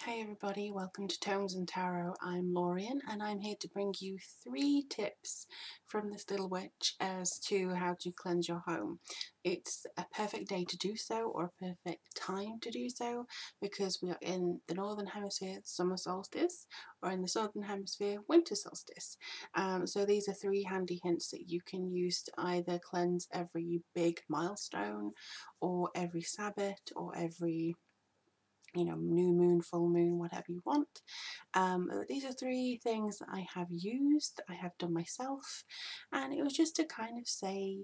Hey everybody, welcome to Tones and Tarot. I'm Lorian and I'm here to bring you 3 tips from this little witch as to how to cleanse your home. It's a perfect day to do so, or a perfect time to do so, because we are in the Northern Hemisphere summer solstice, or in the Southern Hemisphere winter solstice. So these are 3 handy hints that you can use to either cleanse every big milestone, or every Sabbath, or every new moon, full moon, whatever you want. These are 3 things that I have used, I have done myself, and it was just to kind of say,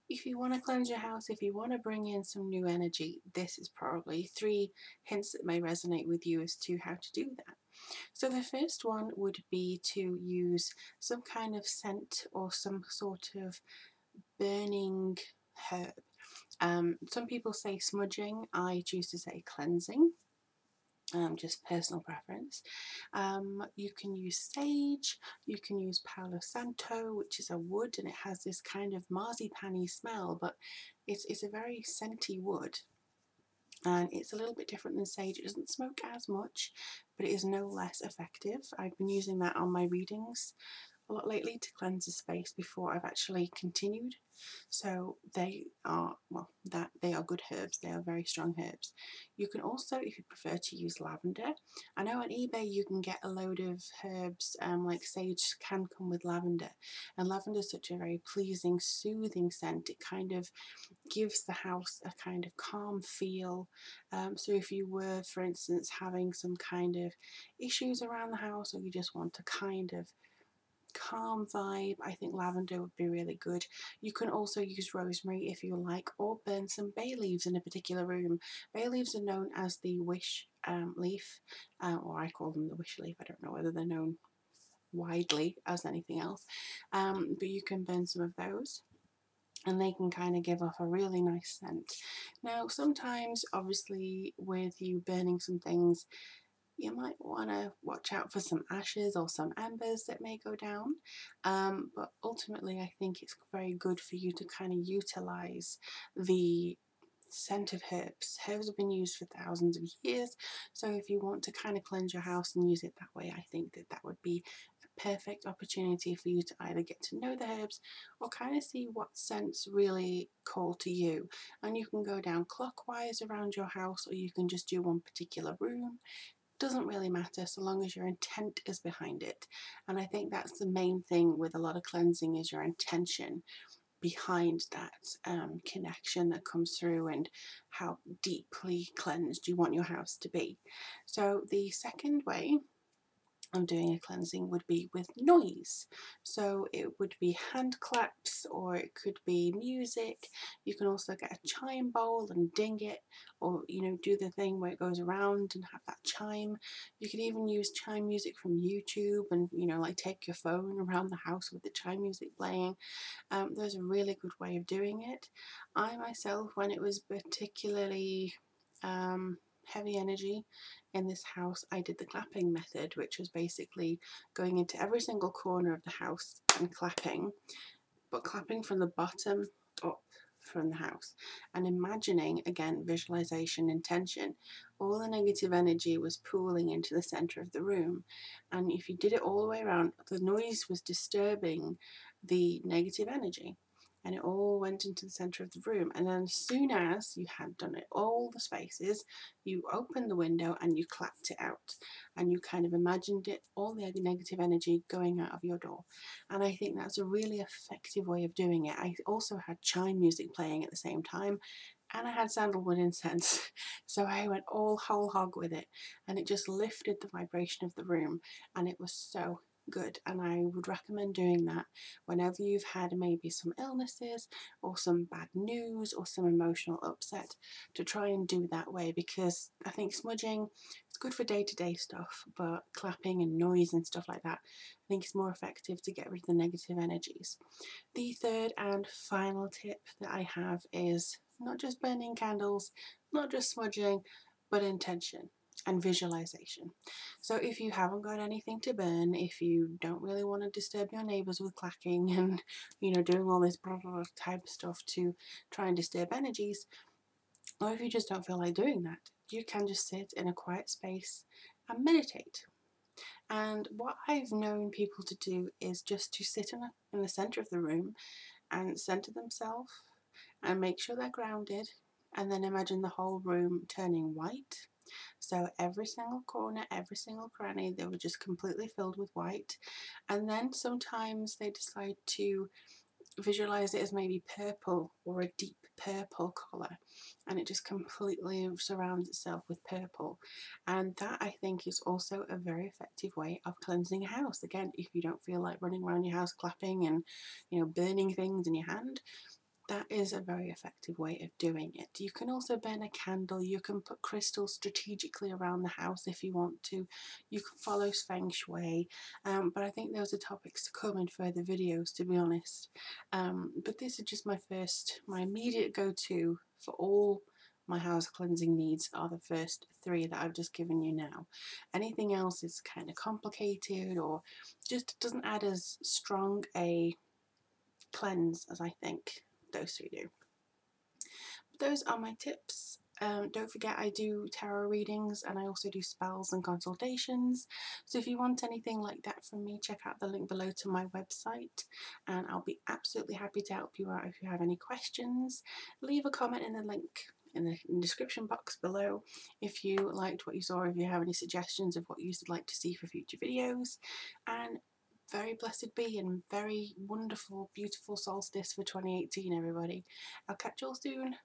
if you want to cleanse your house, if you want to bring in some new energy, this is probably 3 hints that may resonate with you as to how to do that. So the first one would be to use some kind of scent or some sort of burning herb. Some people say smudging, I choose to say cleansing. Just personal preference. You can use sage, you can use Palo Santo, which is a wood, and it has this kind of marzipan-y smell, but it's a very scenty wood, and it's a little bit different than sage. It doesn't smoke as much, but it is no less effective. I've been using that on my readings a lot lately to cleanse the space before I've actually continued. So they are, well, that they are good herbs. They are very strong herbs. You can also, if you prefer, to use lavender. I know on eBay you can get a load of herbs, like sage can come with lavender, and lavender is such a very pleasing, soothing scent. It kind of gives the house a kind of calm feel. So if you were, for instance, having some kind of issues around the house, or you just want a kind of calm vibe, I think lavender would be really good. You can also use rosemary if you like, or burn some bay leaves in a particular room. Bay leaves are known as the wish leaf, or I call them the wish leaf. I don't know whether they're known widely as anything else, but you can burn some of those, and they can kind of give off a really nice scent. Now sometimes, obviously, with you burning some things, you might want to watch out for some ashes or some embers that may go down, but ultimately I think it's very good for you to kind of utilize the scent of herbs. Herbs have been used for thousands of years, so if you want to kind of cleanse your house and use it that way, I think that that would be a perfect opportunity for you to either get to know the herbs or kind of see what scents really call to you. And you can go down clockwise around your house, or you can just do one particular room. Doesn't really matter so long as your intent is behind it. And I think that's the main thing with a lot of cleansing, is your intention behind that connection that comes through, and how deeply cleansed you want your house to be. So the second way I'm doing a cleansing would be with noise. So it would be hand claps, or it could be music. You can also get a chime bowl and ding it, or do the thing where it goes around and have that chime. You can even use chime music from YouTube, and like take your phone around the house with the chime music playing. There's a really good way of doing it. I myself, when it was particularly heavy energy in this house, I did the clapping method, which was basically going into every single corner of the house and clapping, but clapping from the bottom up from the house, and imagining, again, visualization, intention, all the negative energy was pooling into the center of the room. And if you did it all the way around, the noise was disturbing the negative energy, and it all went into the center of the room. And then as soon as you had done it all the spaces, you opened the window and you clapped it out, and you kind of imagined it, all the negative energy going out of your door. And I think that's a really effective way of doing it. I also had chime music playing at the same time, and I had sandalwood incense, so I went all whole hog with it, and it just lifted the vibration of the room, and it was so good. And I would recommend doing that whenever you've had maybe some illnesses or some bad news or some emotional upset, to try and do that way, because I think smudging, it's good for day-to-day stuff, but clapping and noise and stuff like that, I think it's more effective to get rid of the negative energies. The third and final tip that I have is not just burning candles, not just smudging, but intention and visualization. So if you haven't got anything to burn, if you don't really want to disturb your neighbours with clacking and doing all this blah, blah, blah type of stuff to try and disturb energies, or if you just don't feel like doing that, you can just sit in a quiet space and meditate. And what I've known people to do is just to sit in the centre of the room and centre themselves and make sure they're grounded, and then imagine the whole room turning white. So every single corner, every single cranny, they were just completely filled with white. And then sometimes they decide to visualize it as maybe purple or a deep purple colour, and it just completely surrounds itself with purple. And that, I think, is also a very effective way of cleansing a house. Again, if you don't feel like running around your house clapping and burning things in your hand, that is a very effective way of doing it. You can also burn a candle, you can put crystals strategically around the house if you want to, you can follow feng shui, but I think those are topics to come in further videos, to be honest. But this is just my immediate go-to for all my house cleansing needs are the first three that I've just given you now. Anything else is kind of complicated or just doesn't add as strong a cleanse as I think those three do. Those are my tips. Don't forget I do tarot readings and I also do spells and consultations. So if you want anything like that from me, check out the link below to my website and I'll be absolutely happy to help you out if you have any questions. Leave a comment in the link in the description box below if you liked what you saw, if you have any suggestions of what you'd like to see for future videos. And very blessed be and very wonderful, beautiful solstice for 2018, everybody. I'll catch you all soon.